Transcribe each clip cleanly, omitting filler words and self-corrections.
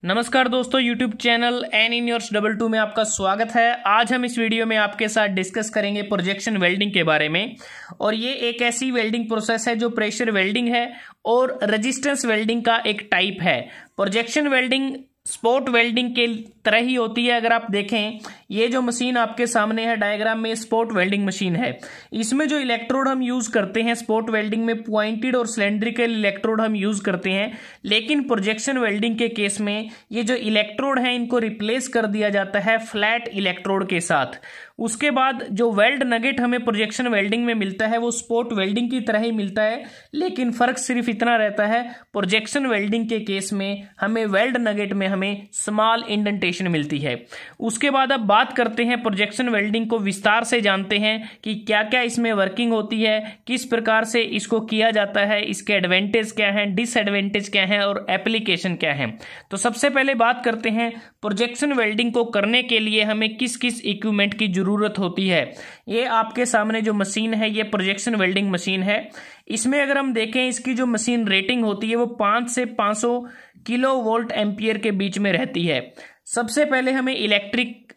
नमस्कार दोस्तों, YouTube channel एन इन योर्स 22 में आपका स्वागत है। आज हम इस वीडियो में आपके साथ डिस्कस करेंगे प्रोजेक्शन वेल्डिंग के बारे में। और ये एक ऐसी वेल्डिंग प्रोसेस है जो प्रेशर वेल्डिंग है और रेजिस्टेंस वेल्डिंग का एक टाइप है। प्रोजेक्शन वेल्डिंग स्पॉट वेल्डिंग के तरह ही होती है। अगर आप देखें, ये जो मशीन आपके सामने है डायग्राम में, स्पॉट वेल्डिंग मशीन है। इसमें जो इलेक्ट्रोड हम यूज करते हैं स्पॉट वेल्डिंग में, पॉइंटेड और सिलेंड्रिकल इलेक्ट्रोड हम यूज करते हैं। लेकिन प्रोजेक्शन वेल्डिंग के केस में ये जो इलेक्ट्रोड है इनको रिप्लेस कर दिया जाता है फ्लैट इलेक्ट्रोड के साथ। उसके बाद जो वेल्ड नगेट हमें प्रोजेक्शन वेल्डिंग में मिलता है वो स्पॉट वेल्डिंग की तरह ही मिलता है, लेकिन फर्क सिर्फ इतना रहता है, प्रोजेक्शन वेल्डिंग के केस में हमें वेल्ड नगेट में हमें स्मॉल इंडेंटेशन मिलती है। उसके बाद अब बात करते हैं प्रोजेक्शन वेल्डिंग को विस्तार से जानते हैं कि क्या क्या इसमें वर्किंग होती है, किस प्रकार से इसको किया जाता है, इसके एडवांटेज क्या हैं, डिसएडवांटेज क्या हैं और एप्लीकेशन क्या है। तो सबसे पहले बात करते हैं प्रोजेक्शन वेल्डिंग को करने के लिए हमें किस किस इक्विपमेंट की जरूरत होती है। ये आपके सामने जो मशीन है ये प्रोजेक्शन वेल्डिंग मशीन है। इसमें अगर हम देखें, इसकी जो मशीन रेटिंग होती है वो 5 से 500 किलो वोल्ट एम्पियर के बीच में रहती है। सबसे पहले हमें इलेक्ट्रिक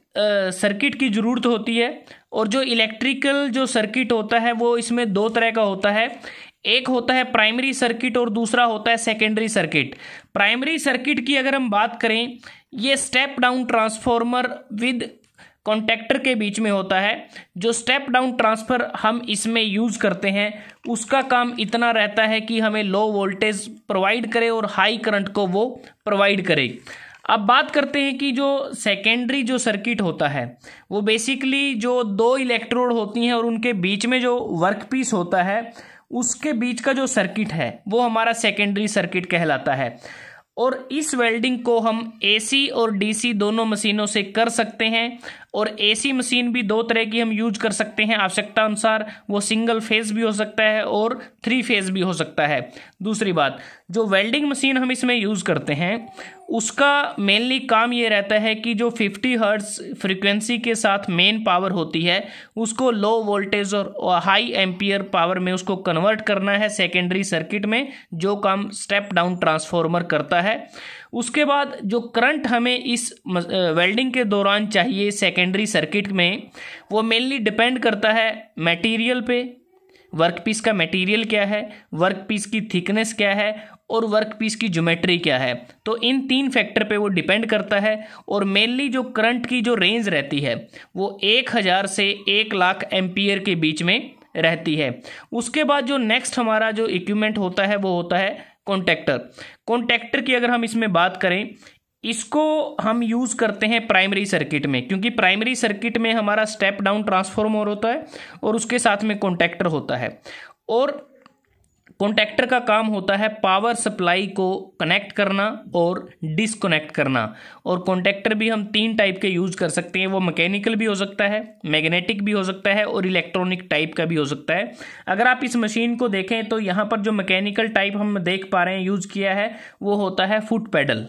सर्किट की जरूरत होती है। और जो इलेक्ट्रिकल जो सर्किट होता है वो इसमें दो तरह का होता है। एक होता है प्राइमरी सर्किट और दूसरा होता है सेकेंडरी सर्किट। प्राइमरी सर्किट की अगर हम बात करें, ये step down transformer with contactor के बीच में होता है। जो स्टेप डाउन ट्रांसफर हम इसमें यूज करते हैं उसका काम इतना रहता है कि हमें लो वोल्टेज प्रोवाइड करे और हाई करंट को वो प्रोवाइड करे। अब बात करते हैं कि जो सेकेंडरी जो सर्किट होता है वो बेसिकली जो दो इलेक्ट्रोड होती हैं और उनके बीच में जो वर्कपीस होता है उसके बीच का जो सर्किट है वो हमारा सेकेंडरी सर्किट कहलाता है। और इस वेल्डिंग को हम एसी और डीसी दोनों मशीनों से कर सकते हैं। और एसी मशीन भी दो तरह की हम यूज कर सकते हैं आवश्यकता अनुसार, वो सिंगल फेज भी हो सकता है और 3 फेज भी हो सकता है। दूसरी बात, जो वेल्डिंग मशीन हम इसमें यूज करते हैं उसका मेनली काम ये रहता है कि जो 50 हर्ट्ज फ्रीक्वेंसी के साथ मेन पावर होती है उसको लो वोल्टेज और हाई एम्पियर पावर में उसको कन्वर्ट करना है सेकेंडरी सर्किट में, जो काम स्टेप डाउन ट्रांसफॉर्मर करता है। उसके बाद जो करंट हमें इस वेल्डिंग के दौरान चाहिए सेकेंडरी सर्किट में, वो मेनली डिपेंड करता है मटेरियल पे। वर्कपीस का मटेरियल क्या है, वर्कपीस की थिकनेस क्या है और वर्कपीस की ज्योमेट्री क्या है। तो इन 3 फैक्टर पे वो डिपेंड करता है। और मेनली जो करंट की जो रेंज रहती है वो 1000 से 1 लाख एम्पियर के बीच में रहती है। उसके बाद जो नेक्स्ट हमारा जो इक्विपमेंट होता है वो होता है कॉन्टेक्टर। कॉन्टेक्टर की अगर हम इसमें बात करें, इसको हम यूज करते हैं प्राइमरी सर्किट में, क्योंकि प्राइमरी सर्किट में हमारा स्टेप डाउन ट्रांसफॉर्मर होता है और उसके साथ में कॉन्टेक्टर होता है। और कॉन्टेक्टर का काम होता है पावर सप्लाई को कनेक्ट करना और डिसकनेक्ट करना। और कॉन्टेक्टर भी हम 3 टाइप के यूज कर सकते हैं, वो मैकेनिकल भी हो सकता है, मैग्नेटिक भी हो सकता है और इलेक्ट्रॉनिक टाइप का भी हो सकता है। अगर आप इस मशीन को देखें तो यहाँ पर जो मैकेनिकल टाइप हम देख पा रहे हैं यूज किया है वो होता है फुट पैडल।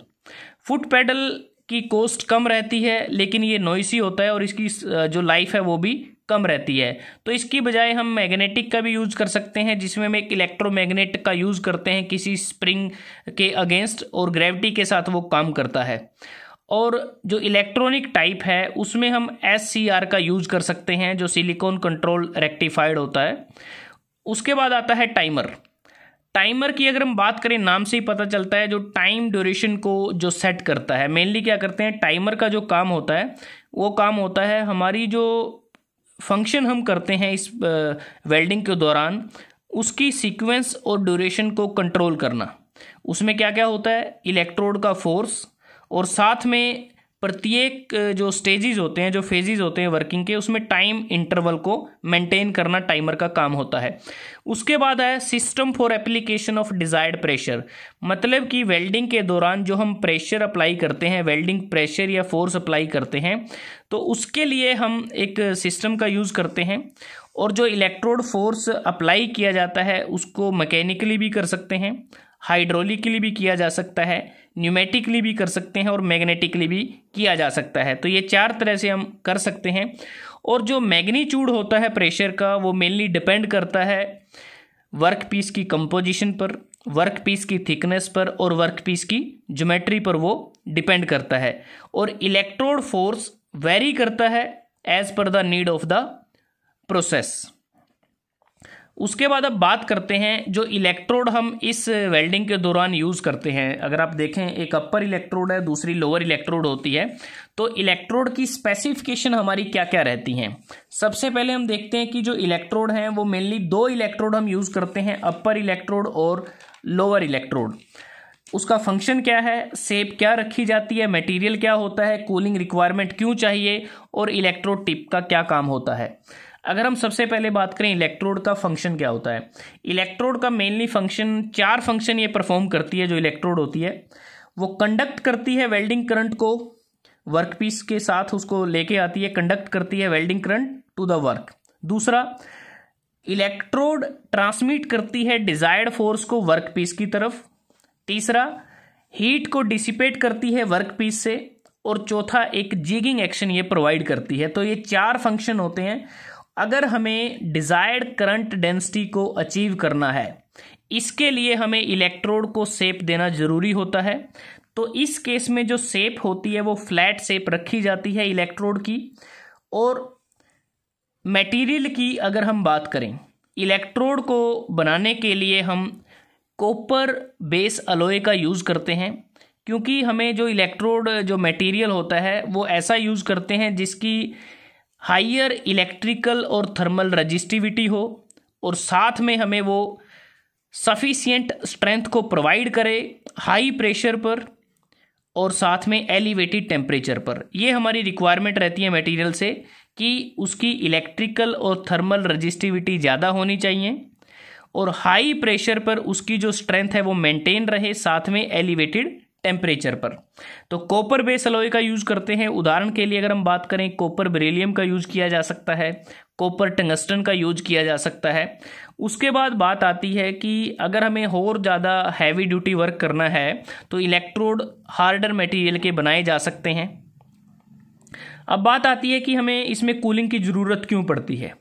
फुट पैडल की कॉस्ट कम रहती है लेकिन ये नॉइसी होता है और इसकी जो लाइफ है वो भी कम रहती है। तो इसकी बजाय हम मैग्नेटिक का भी यूज कर सकते हैं, जिसमें हम एक इलेक्ट्रोमैग्नेट का यूज करते हैं किसी स्प्रिंग के अगेंस्ट और ग्रेविटी के साथ वो काम करता है। और जो इलेक्ट्रॉनिक टाइप है उसमें हम SCR का यूज कर सकते हैं, जो सिलिकॉन कंट्रोल रेक्टिफाइड होता है। उसके बाद आता है टाइमर। टाइमर की अगर हम बात करें, नाम से ही पता चलता है, जो टाइम ड्यूरेशन को जो सेट करता है। मेनली क्या करते हैं, टाइमर का जो काम होता है वो काम होता है हमारी जो फंक्शन हम करते हैं इस वेल्डिंग के दौरान उसकी सीक्वेंस और ड्यूरेशन को कंट्रोल करना। उसमें क्या क्या होता है, इलेक्ट्रोड का फोर्स और साथ में प्रत्येक जो स्टेजेस होते हैं, जो फेजेस होते हैं वर्किंग के, उसमें टाइम इंटरवल को मेंटेन करना टाइमर का काम होता है। उसके बाद है system for application of desired pressure. मतलब कि वेल्डिंग के दौरान जो हम प्रेशर अप्लाई करते हैं, वेल्डिंग प्रेशर या फोर्स अप्लाई करते हैं, तो उसके लिए हम एक सिस्टम का यूज़ करते हैं। और जो इलेक्ट्रोड फोर्स अप्लाई किया जाता है उसको मैकेनिकली भी कर सकते हैं, हाइड्रोलिकली भी किया जा सकता है, न्यूमेटिकली भी कर सकते हैं और मैग्नेटिकली भी किया जा सकता है। तो ये 4 तरह से हम कर सकते हैं। और जो मैग्नीट्यूड होता है प्रेशर का वो मेनली डिपेंड करता है वर्क पीस की कंपोजिशन पर, वर्क पीस की थिकनेस पर और वर्क पीस की ज्योमेट्री पर वो डिपेंड करता है। और इलेक्ट्रोड फोर्स वेरी करता है as per the need of the process. उसके बाद अब बात करते हैं जो इलेक्ट्रोड हम इस वेल्डिंग के दौरान यूज़ करते हैं। अगर आप देखें, एक अपर इलेक्ट्रोड है, दूसरी लोअर इलेक्ट्रोड होती है, तो इलेक्ट्रोड की स्पेसिफिकेशन हमारी क्या क्या रहती हैं। सबसे पहले हम देखते हैं कि जो इलेक्ट्रोड हैं वो मेनली दो इलेक्ट्रोड हम यूज़ करते हैं, अपर इलेक्ट्रोड और लोअर इलेक्ट्रोड। उसका फंक्शन क्या है, शेप क्या रखी जाती है, मटेरियल क्या होता है, कूलिंग रिक्वायरमेंट क्यों चाहिए और इलेक्ट्रोड टिप का क्या काम होता है। अगर हम सबसे पहले बात करें इलेक्ट्रोड का फंक्शन क्या होता है, इलेक्ट्रोड का मेनली फंक्शन, चार फंक्शन ये परफॉर्म करती है। जो इलेक्ट्रोड होती है वो कंडक्ट करती है वेल्डिंग करंट को वर्कपीस के साथ, उसको लेके आती है, कंडक्ट करती है welding current to the work. दूसरा, इलेक्ट्रोड ट्रांसमिट करती है डिजायर्ड फोर्स को वर्कपीस की तरफ। तीसरा, हीट को डिसिपेट करती है वर्कपीस से। और चौथा, एक जिगिंग एक्शन ये प्रोवाइड करती है। तो ये चार फंक्शन होते हैं। अगर हमें डिजायर्ड करंट डेंसिटी को अचीव करना है, इसके लिए हमें इलेक्ट्रोड को शेप देना जरूरी होता है। तो इस केस में जो शेप होती है वो फ्लैट शेप रखी जाती है इलेक्ट्रोड की। और मटेरियल की अगर हम बात करें, इलेक्ट्रोड को बनाने के लिए हम कॉपर बेस अलॉय का यूज़ करते हैं, क्योंकि हमें जो इलेक्ट्रोड जो मटेरियल होता है वो ऐसा यूज़ करते हैं जिसकी हाइयर इलेक्ट्रिकल और थर्मल रजिस्टिविटी हो और साथ में हमें वो सफिशिएंट स्ट्रेंथ को प्रोवाइड करे हाई प्रेशर पर और साथ में एलिवेटेड टेम्परेचर पर। ये हमारी रिक्वायरमेंट रहती है मटेरियल से कि उसकी इलेक्ट्रिकल और थर्मल रजिस्टिविटी ज़्यादा होनी चाहिए और हाई प्रेशर पर उसकी जो स्ट्रेंथ है वो मेंटेन रहे, साथ में एलिवेटेड टेम्परेचर पर। तो कॉपर बेस अलॉय का यूज़ करते हैं। उदाहरण के लिए अगर हम बात करें, कॉपर बेरिलियम का यूज़ किया जा सकता है, कॉपर टंगस्टन का यूज़ किया जा सकता है। उसके बाद बात आती है कि अगर हमें और ज़्यादा हैवी ड्यूटी वर्क करना है तो इलेक्ट्रोड हार्डर मटेरियल के बनाए जा सकते हैं। अब बात आती है कि हमें इसमें कूलिंग की ज़रूरत क्यों पड़ती है,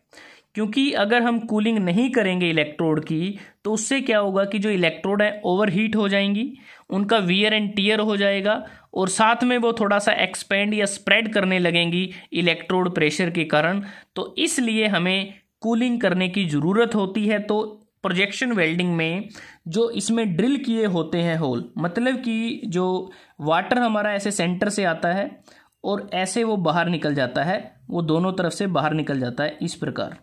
क्योंकि अगर हम कूलिंग नहीं करेंगे इलेक्ट्रोड की तो उससे क्या होगा कि जो इलेक्ट्रोड है ओवर हीट हो जाएंगी, उनका वियर एंड टियर हो जाएगा और साथ में वो थोड़ा सा एक्सपेंड या स्प्रेड करने लगेंगी इलेक्ट्रोड प्रेशर के कारण। तो इसलिए हमें कूलिंग करने की ज़रूरत होती है। तो प्रोजेक्शन वेल्डिंग में जो इसमें ड्रिल किए होते हैं होल, मतलब कि जो वाटर हमारा ऐसे सेंटर से आता है और ऐसे वो बाहर निकल जाता है, वो दोनों तरफ से बाहर निकल जाता है इस प्रकार,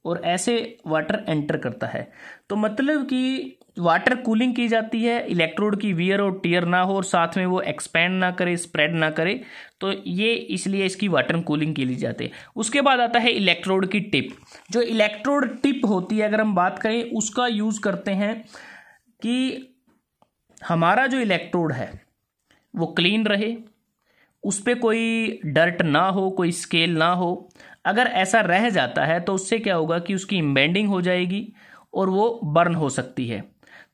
और ऐसे वाटर एंटर करता है। तो मतलब कि वाटर कूलिंग की जाती है, इलेक्ट्रोड की वियर और टियर ना हो और साथ में वो एक्सपैंड ना करे, स्प्रेड ना करे। तो ये इसलिए इसकी वाटर कूलिंग की ली जाती है। उसके बाद आता है इलेक्ट्रोड की टिप। जो इलेक्ट्रोड टिप होती है अगर हम बात करें, उसका यूज़ करते हैं कि हमारा जो इलेक्ट्रोड है वो क्लीन रहे, उस पर कोई डर्ट ना हो, कोई स्केल ना हो। अगर ऐसा रह जाता है तो उससे क्या होगा कि उसकी इम्बेंडिंग हो जाएगी और वो बर्न हो सकती है।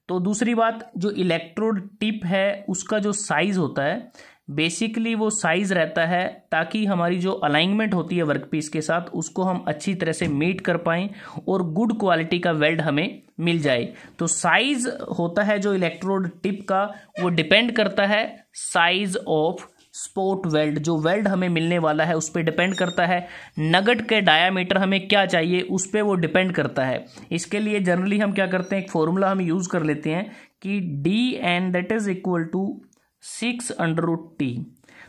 तो दूसरी बात, जो इलेक्ट्रोड टिप है उसका जो साइज़ होता है, बेसिकली वो साइज़ रहता है ताकि हमारी जो अलाइनमेंट होती है वर्कपीस के साथ उसको हम अच्छी तरह से मीट कर पाएँ और गुड क्वालिटी का वेल्ड हमें मिल जाए। तो साइज़ होता है जो इलेक्ट्रोड टिप का, वो डिपेंड करता है साइज़ ऑफ स्पॉट वेल्ड, जो वेल्ड हमें मिलने वाला है उस पर डिपेंड करता है। नगट के डायामीटर हमें क्या चाहिए उस पर वो डिपेंड करता है। इसके लिए जनरली हम क्या करते हैं, एक फॉर्मूला हम यूज़ कर लेते हैं कि DN that is equal to 6√T।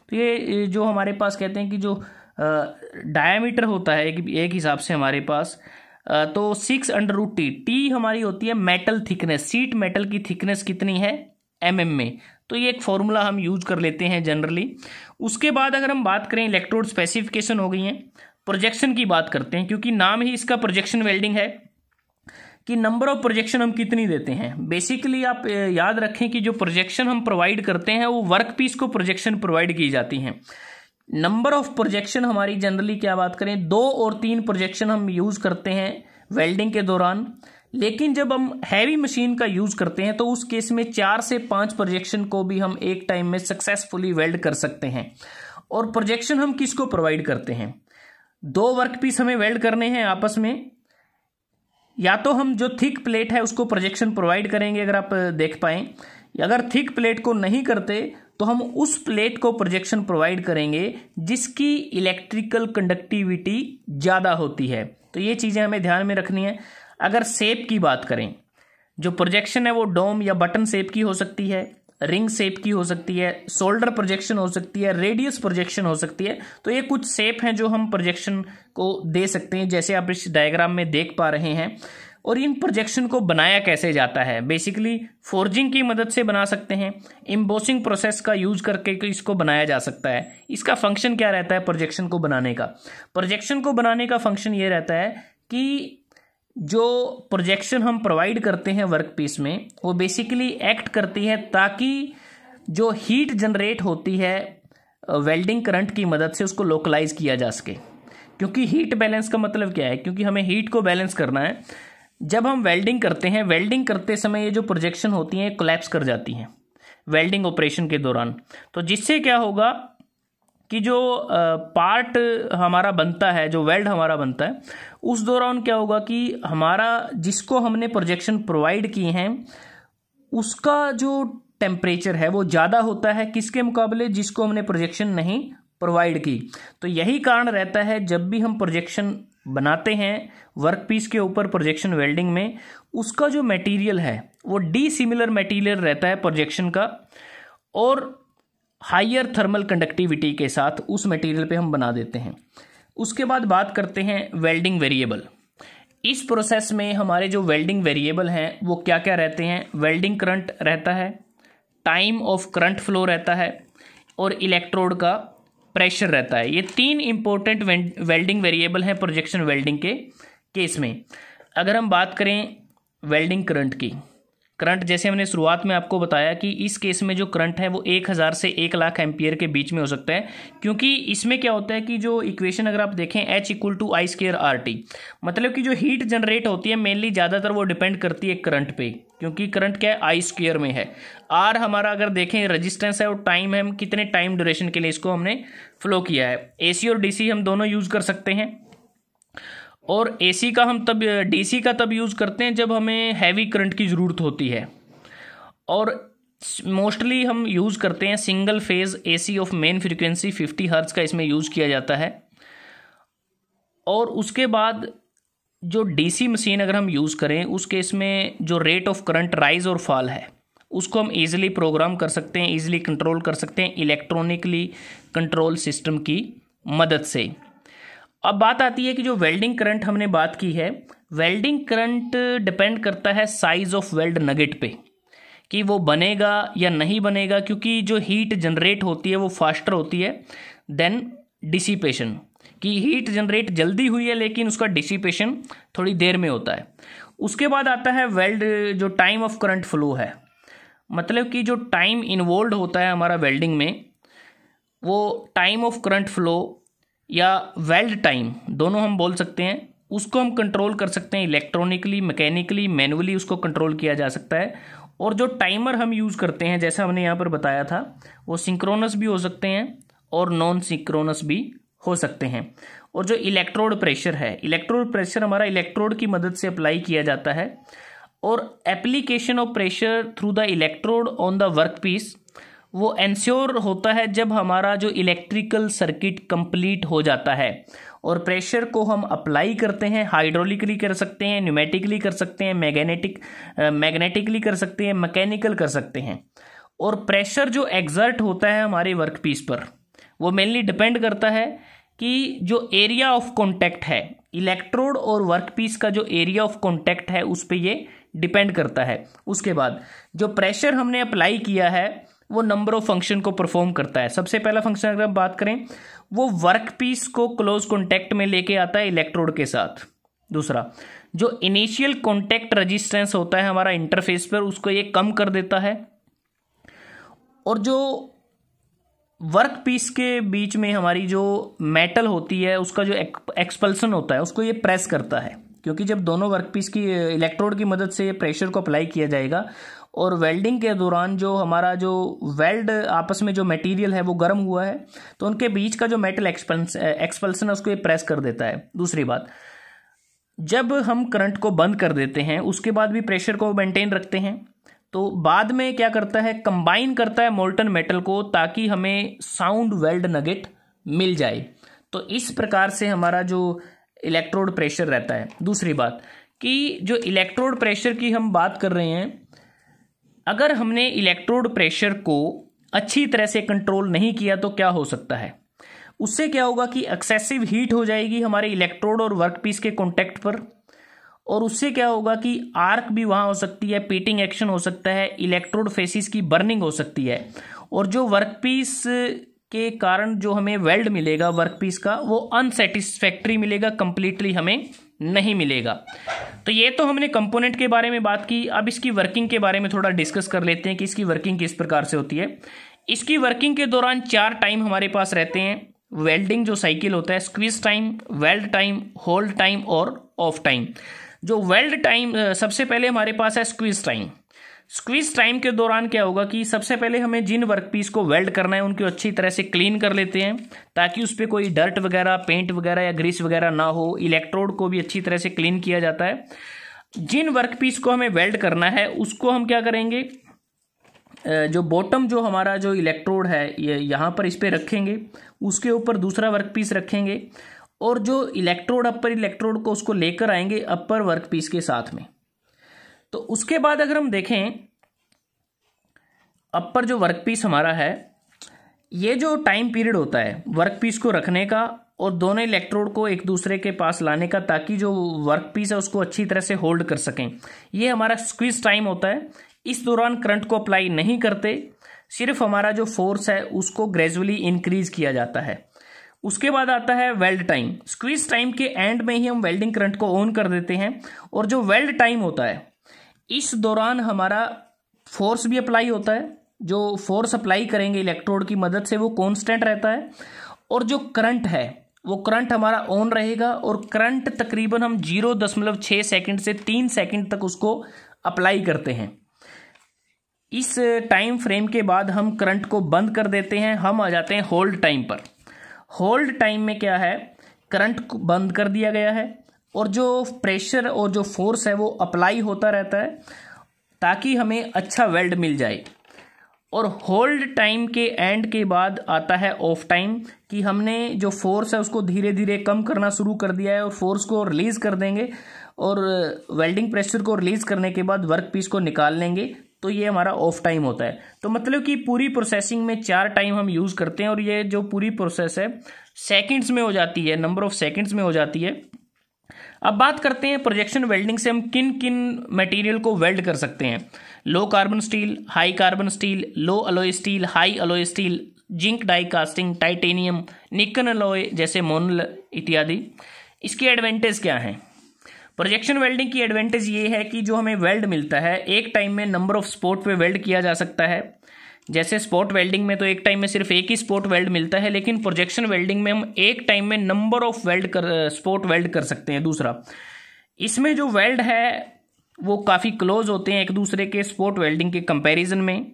तो ये जो हमारे पास कहते हैं कि जो डायामीटर होता है एक हिसाब से हमारे पास, तो 6√T। T हमारी होती है मेटल थिकनेस, सीट मेटल की थिकनेस कितनी है mm में। तो ये एक फॉर्मूला हम यूज कर लेते हैं जनरली। उसके बाद अगर हम बात करें, इलेक्ट्रोड स्पेसिफिकेशन हो गई है, प्रोजेक्शन की बात करते हैं, क्योंकि नाम ही इसका प्रोजेक्शन वेल्डिंग है कि नंबर ऑफ प्रोजेक्शन हम कितनी देते हैं। बेसिकली आप याद रखें कि जो प्रोजेक्शन हम प्रोवाइड करते हैं वो वर्क पीस को प्रोजेक्शन प्रोवाइड की जाती हैं। नंबर ऑफ प्रोजेक्शन हमारी जनरली क्या बात करें, 2 और 3 प्रोजेक्शन हम यूज करते हैं वेल्डिंग के दौरान। लेकिन जब हम हैवी मशीन का यूज करते हैं तो उस केस में 4 से 5 प्रोजेक्शन को भी हम एक टाइम में सक्सेसफुली वेल्ड कर सकते हैं। और प्रोजेक्शन हम किसको प्रोवाइड करते हैं, 2 वर्कपीस हमें वेल्ड करने हैं आपस में, या तो हम जो थिक प्लेट है उसको प्रोजेक्शन प्रोवाइड करेंगे, अगर आप देख पाएं, अगर थिक प्लेट को नहीं करते तो हम उस प्लेट को प्रोजेक्शन प्रोवाइड करेंगे जिसकी इलेक्ट्रिकल कंडक्टिविटी ज़्यादा होती है। तो ये चीज़ें हमें ध्यान में रखनी है। अगर शेप की बात करें, जो प्रोजेक्शन है वो डोम या बटन शेप की हो सकती है, रिंग शेप की हो सकती है, शोल्डर प्रोजेक्शन हो सकती है, रेडियस प्रोजेक्शन हो सकती है। तो ये कुछ शेप हैं जो हम प्रोजेक्शन को दे सकते हैं, जैसे आप इस डायग्राम में देख पा रहे हैं। और इन प्रोजेक्शन को बनाया कैसे जाता है? बेसिकली फोर्जिंग की मदद से बना सकते हैं, एम्बोसिंग प्रोसेस का यूज करके इसको बनाया जा सकता है। इसका फंक्शन क्या रहता है प्रोजेक्शन को बनाने का? प्रोजेक्शन को बनाने का फंक्शन ये रहता है कि जो प्रोजेक्शन हम प्रोवाइड करते हैं वर्क पीस में, वो बेसिकली एक्ट करती है ताकि जो हीट जनरेट होती है वेल्डिंग करंट की मदद से उसको लोकलाइज किया जा सके। क्योंकि हीट बैलेंस का मतलब क्या है? क्योंकि हमें हीट को बैलेंस करना है। जब हम वेल्डिंग करते हैं, वेल्डिंग करते समय ये जो प्रोजेक्शन होती हैं कोलैप्स कर जाती हैं वेल्डिंग ऑपरेशन के दौरान। तो जिससे क्या होगा कि जो पार्ट हमारा बनता है, जो वेल्ड हमारा बनता है, उस दौरान क्या होगा कि हमारा जिसको हमने प्रोजेक्शन प्रोवाइड किए हैं उसका जो टेम्परेचर है वो ज़्यादा होता है किसके मुकाबले? जिसको हमने प्रोजेक्शन नहीं प्रोवाइड की। तो यही कारण रहता है जब भी हम प्रोजेक्शन बनाते हैं वर्क पीस के ऊपर प्रोजेक्शन वेल्डिंग में, उसका जो मटेरियल है वो डिसिमिलर मटेरियल रहता है प्रोजेक्शन का, और हायर थर्मल कंडक्टिविटी के साथ उस मटेरियल पे हम बना देते हैं। उसके बाद बात करते हैं वेल्डिंग वेरिएबल। इस प्रोसेस में हमारे जो वेल्डिंग वेरिएबल हैं वो क्या क्या रहते हैं? वेल्डिंग करंट रहता है, टाइम ऑफ करंट फ्लो रहता है, और इलेक्ट्रोड का प्रेशर रहता है। ये 3 इंपॉर्टेंट वेल्डिंग वेरिएबल हैं प्रोजेक्शन वेल्डिंग के केस में। अगर हम बात करें वेल्डिंग करंट की, करंट जैसे हमने शुरुआत में आपको बताया कि इस केस में जो करंट है वो 1000 से 1 लाख एम्पियर के बीच में हो सकता है। क्योंकि इसमें क्या होता है कि जो इक्वेशन अगर आप देखें H = I²RT, मतलब कि जो हीट जनरेट होती है मेनली ज़्यादातर वो डिपेंड करती है करंट पे, क्योंकि करंट क्या है I² में है। R हमारा अगर देखें रेजिस्टेंस है, और टाइम है, हम कितने टाइम ड्यूरेशन के लिए इसको हमने फ्लो किया है। AC और DC हम दोनों यूज़ कर सकते हैं, और AC का हम तब DC का तब यूज़ करते हैं जब हमें हैवी करंट की ज़रूरत होती है। और मोस्टली हम यूज़ करते हैं single phase AC of main frequency 50 hertz का इसमें यूज़ किया जाता है। और उसके बाद जो DC मशीन अगर हम यूज़ करें उस केस में जो रेट ऑफ करंट राइज और फॉल है उसको हम ईजिली प्रोग्राम कर सकते हैं, ईजिली कंट्रोल कर सकते हैं इलेक्ट्रॉनिकली कंट्रोल सिस्टम की मदद से। अब बात आती है कि जो वेल्डिंग करंट हमने बात की है, वेल्डिंग करंट डिपेंड करता है साइज ऑफ वेल्ड नगेट पे कि वो बनेगा या नहीं बनेगा, क्योंकि जो हीट जनरेट होती है वो फास्टर होती है देन डिसिपेशन, कि हीट जनरेट जल्दी हुई है लेकिन उसका डिसिपेशन थोड़ी देर में होता है। उसके बाद आता है वेल्ड जो टाइम ऑफ करंट फ्लो है, मतलब कि जो टाइम इन्वॉल्व होता है हमारा वेल्डिंग में, वो टाइम ऑफ करंट फ्लो या वेल्ड टाइम दोनों हम बोल सकते हैं, उसको हम कंट्रोल कर सकते हैं इलेक्ट्रॉनिकली, मैकेनिकली, मैनुअली उसको कंट्रोल किया जा सकता है। और जो टाइमर हम यूज़ करते हैं जैसा हमने यहाँ पर बताया था, वो सिंक्रोनस भी हो सकते हैं और नॉन सिंक्रोनस भी हो सकते हैं। और जो इलेक्ट्रोड प्रेशर है, इलेक्ट्रोड प्रेशर हमारा इलेक्ट्रोड की मदद से अप्लाई किया जाता है, और application of pressure through the electrode on the work piece वो एंश्योर होता है जब हमारा जो इलेक्ट्रिकल सर्किट कंप्लीट हो जाता है। और प्रेशर को हम अप्लाई करते हैं, हाइड्रोलिकली कर सकते हैं, न्यूमेटिकली कर सकते हैं, मैग्नेटिकली कर सकते हैं, मैकेनिकल कर सकते हैं। और प्रेशर जो एग्जर्ट होता है हमारे वर्क पीस पर वो मेनली डिपेंड करता है कि जो एरिया ऑफ कॉन्टैक्ट है, इलेक्ट्रोड और वर्क पीस का जो एरिया ऑफ कॉन्टैक्ट है उस पर ये डिपेंड करता है। उसके बाद जो प्रेशर हमने अप्लाई किया है वो नंबर ऑफ फंक्शन को परफॉर्म करता है। सबसे पहला फंक्शन अगर हम बात करें, वो वर्क पीस को क्लोज कॉन्टैक्ट में लेके आता है इलेक्ट्रोड के साथ। दूसरा, जो इनिशियल कॉन्टैक्ट रेजिस्टेंस होता है हमारा इंटरफेस पर, उसको ये कम कर देता है। और जो वर्क पीस के बीच में हमारी जो मेटल होती है उसका जो एक्सपल्सन होता है उसको ये प्रेस करता है, क्योंकि जब दोनों वर्क पीस की इलेक्ट्रोड की मदद से प्रेशर को अप्लाई किया जाएगा और वेल्डिंग के दौरान जो हमारा जो वेल्ड आपस में जो मटेरियल है वो गर्म हुआ है, तो उनके बीच का जो मेटल एक्सपल्सन है उसको ये प्रेस कर देता है। दूसरी बात, जब हम करंट को बंद कर देते हैं उसके बाद भी प्रेशर को मेंटेन रखते हैं, तो बाद में क्या करता है, कंबाइन करता है मोल्टन मेटल को ताकि हमें साउंड वेल्ड नगेट मिल जाए। तो इस प्रकार से हमारा जो इलेक्ट्रोड प्रेशर रहता है। दूसरी बात कि जो इलेक्ट्रोड प्रेशर की हम बात कर रहे हैं, अगर हमने इलेक्ट्रोड प्रेशर को अच्छी तरह से कंट्रोल नहीं किया तो क्या हो सकता है, उससे क्या होगा कि एक्सेसिव हीट हो जाएगी हमारे इलेक्ट्रोड और वर्कपीस के कांटेक्ट पर, और उससे क्या होगा कि आर्क भी वहाँ हो सकती है, पीटिंग एक्शन हो सकता है, इलेक्ट्रोड फेसिस की बर्निंग हो सकती है, और जो वर्कपीस के कारण जो हमें वेल्ड मिलेगा वर्कपीस का वो अनसेटिस्फैक्ट्री मिलेगा, कंप्लीटली हमें नहीं मिलेगा। तो ये तो हमने कंपोनेंट के बारे में बात की। अब इसकी वर्किंग के बारे में थोड़ा डिस्कस कर लेते हैं कि इसकी वर्किंग किस प्रकार से होती है। इसकी वर्किंग के दौरान 4 टाइम हमारे पास रहते हैं। वेल्डिंग जो साइकिल होता है, squeeze time, weld time, hold time और ऑफ टाइम। जो वेल्ड टाइम सबसे पहले हमारे पास है स्क्वीज टाइम। स्क्वीज टाइम के दौरान क्या होगा कि सबसे पहले हमें जिन वर्कपीस को वेल्ड करना है उनको अच्छी तरह से क्लीन कर लेते हैं ताकि उस पर कोई डर्ट वगैरह, पेंट वगैरह या ग्रीस वगैरह ना हो। इलेक्ट्रोड को भी अच्छी तरह से क्लीन किया जाता है। जिन वर्कपीस को हमें वेल्ड करना है उसको हम क्या करेंगे, जो बॉटम जो हमारा जो इलेक्ट्रोड है ये यहाँ पर इस पर रखेंगे, उसके ऊपर दूसरा वर्कपीस रखेंगे और जो इलेक्ट्रोड अपर इलेक्ट्रोड को उसको लेकर आएंगे अपर वर्कपीस के साथ में। तो उसके बाद अगर हम देखें अपर जो वर्कपीस हमारा है, ये जो टाइम पीरियड होता है वर्कपीस को रखने का और दोनों इलेक्ट्रोड को एक दूसरे के पास लाने का ताकि जो वर्कपीस है उसको अच्छी तरह से होल्ड कर सकें, ये हमारा स्क्वीज टाइम होता है। इस दौरान करंट को अप्लाई नहीं करते, सिर्फ हमारा जो फोर्स है उसको ग्रेजुअली इंक्रीज किया जाता है। उसके बाद आता है वेल्ड टाइम। स्क्वीज टाइम के एंड में ही हम वेल्डिंग करंट को ऑन कर देते हैं और जो वेल्ड टाइम होता है इस दौरान हमारा फोर्स भी अप्लाई होता है। जो फोर्स अप्लाई करेंगे इलेक्ट्रोड की मदद से वो कांस्टेंट रहता है और जो करंट है वो करंट हमारा ऑन रहेगा और करंट तकरीबन हम 0.6 सेकंड से 3 सेकंड तक उसको अप्लाई करते हैं। इस टाइम फ्रेम के बाद हम करंट को बंद कर देते हैं। हम आ जाते हैं होल्ड टाइम पर। होल्ड टाइम में क्या है, करंट को बंद कर दिया गया है और जो प्रेशर और जो फोर्स है वो अप्लाई होता रहता है ताकि हमें अच्छा वेल्ड मिल जाए। और होल्ड टाइम के एंड के बाद आता है ऑफ टाइम कि हमने जो फोर्स है उसको धीरे धीरे कम करना शुरू कर दिया है और फोर्स को रिलीज कर देंगे और वेल्डिंग प्रेशर को रिलीज करने के बाद वर्क पीस को निकाल लेंगे। तो ये हमारा ऑफ टाइम होता है। तो मतलब कि पूरी प्रोसेसिंग में 4 टाइम हम यूज़ करते हैं और ये जो पूरी प्रोसेस है सेकंड्स में हो जाती है, नंबर ऑफ सेकंड्स में हो जाती है। अब बात करते हैं प्रोजेक्शन वेल्डिंग से हम किन किन मटेरियल को वेल्ड कर सकते हैं। Low carbon steel, high carbon steel, low alloy steel, high alloy steel, zinc die casting, titanium, nickel alloy जैसे मोनल इत्यादि। इसके एडवांटेज क्या हैं? प्रोजेक्शन वेल्डिंग की एडवांटेज ये है कि जो हमें वेल्ड मिलता है एक टाइम में नंबर ऑफ स्पॉट पे वेल्ड किया जा सकता है। जैसे स्पॉट वेल्डिंग में तो एक टाइम में सिर्फ एक ही स्पॉट वेल्ड मिलता है, लेकिन प्रोजेक्शन वेल्डिंग में हम एक टाइम में नंबर ऑफ स्पॉट वेल्ड कर सकते हैं। दूसरा, इसमें जो वेल्ड है वो काफ़ी क्लोज होते हैं एक दूसरे के स्पॉट वेल्डिंग के कंपैरिजन में।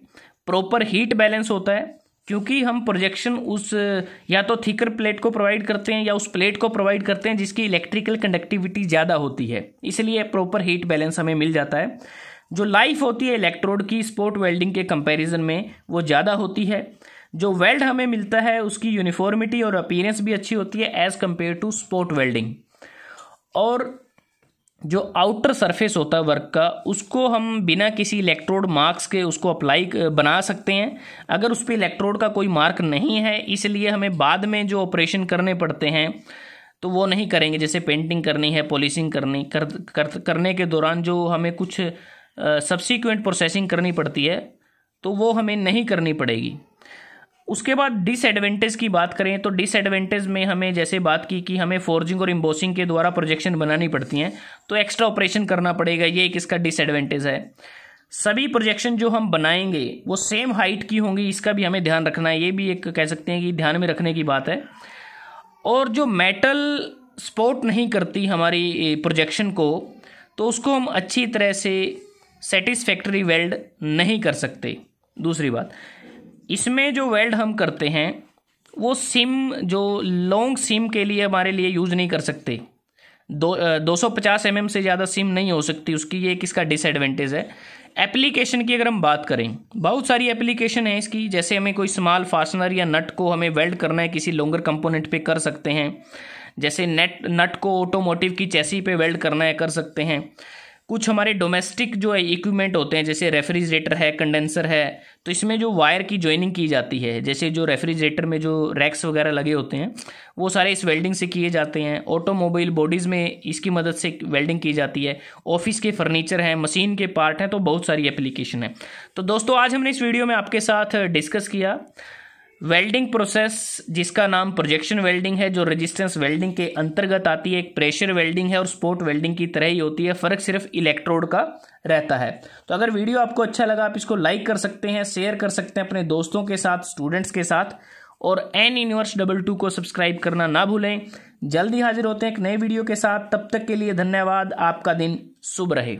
प्रॉपर हीट बैलेंस होता है क्योंकि हम प्रोजेक्शन उस या तो थिकर प्लेट को प्रोवाइड करते हैं या उस प्लेट को प्रोवाइड करते हैं जिसकी इलेक्ट्रिकल कंडक्टिविटी ज़्यादा होती है, इसलिए प्रॉपर हीट बैलेंस हमें मिल जाता है। जो लाइफ होती है इलेक्ट्रोड की स्पॉट वेल्डिंग के कंपैरिजन में वो ज़्यादा होती है। जो वेल्ड हमें मिलता है उसकी यूनिफॉर्मिटी और अपीयरेंस भी अच्छी होती है as compare to spot welding. और जो आउटर सरफेस होता है वर्क का उसको हम बिना किसी इलेक्ट्रोड मार्क्स के उसको अप्लाई बना सकते हैं। अगर उस पर इलेक्ट्रोड का कोई मार्क नहीं है इसलिए हमें बाद में जो ऑपरेशन करने पड़ते हैं तो वो नहीं करेंगे। जैसे पेंटिंग करनी है, पॉलिशिंग करने के दौरान जो हमें कुछ सब्सीक्वेंट प्रोसेसिंग करनी पड़ती है तो वो हमें नहीं करनी पड़ेगी। उसके बाद डिसएडवांटेज की बात करें तो डिसएडवांटेज में हमें जैसे बात की कि हमें फोर्जिंग और एम्बोसिंग के द्वारा प्रोजेक्शन बनानी पड़ती हैं तो एक्स्ट्रा ऑपरेशन करना पड़ेगा, ये एक इसका डिसएडवांटेज है। सभी प्रोजेक्शन जो हम बनाएंगे वो सेम हाइट की होंगी, इसका भी हमें ध्यान रखना है, ये भी एक कह सकते हैं कि ध्यान में रखने की बात है। और जो मेटल सपोर्ट नहीं करती हमारी प्रोजेक्शन को तो उसको हम अच्छी तरह से सेटिस्फैक्टरी वेल्ड नहीं कर सकते। दूसरी बात, इसमें जो वेल्ड हम करते हैं वो सिम जो लॉन्ग सिम के लिए हमारे लिए यूज़ नहीं कर सकते। 250 mm से ज़्यादा सिम नहीं हो सकती उसकी, ये एक इसका डिसएडवांटेज है। एप्लीकेशन की अगर हम बात करें, बहुत सारी एप्लीकेशन है इसकी, जैसे हमें कोई स्मॉल फास्टनर या नट को हमें वेल्ड करना है किसी लॉन्गर कंपोनेंट पे कर सकते हैं, जैसे नट को ऑटोमोटिव की चैसी पे वेल्ड करना है कर सकते हैं। कुछ हमारे डोमेस्टिक जो इक्विपमेंट होते हैं जैसे रेफ्रिजरेटर है, कंडेंसर है, तो इसमें जो वायर की जॉइनिंग की जाती है, जैसे जो रेफ्रिजरेटर में जो रैक्स वगैरह लगे होते हैं वो सारे इस वेल्डिंग से किए जाते हैं। ऑटोमोबाइल बॉडीज़ में इसकी मदद से वेल्डिंग की जाती है। ऑफिस के फर्नीचर हैं, मशीन के पार्ट हैं, तो बहुत सारी एप्लीकेशन है। तो दोस्तों आज हमने इस वीडियो में आपके साथ डिस्कस किया वेल्डिंग प्रोसेस जिसका नाम प्रोजेक्शन वेल्डिंग है, जो रेजिस्टेंस वेल्डिंग के अंतर्गत आती है। एक प्रेशर वेल्डिंग है और स्पॉट वेल्डिंग की तरह ही होती है, फ़र्क सिर्फ इलेक्ट्रोड का रहता है। तो अगर वीडियो आपको अच्छा लगा आप इसको लाइक कर सकते हैं, शेयर कर सकते हैं अपने दोस्तों के साथ, स्टूडेंट्स के साथ, और एन यूनिवर्स 22 को सब्सक्राइब करना ना भूलें। जल्दी हाजिर होते हैं एक नए वीडियो के साथ, तब तक के लिए धन्यवाद। आपका दिन शुभ रहे।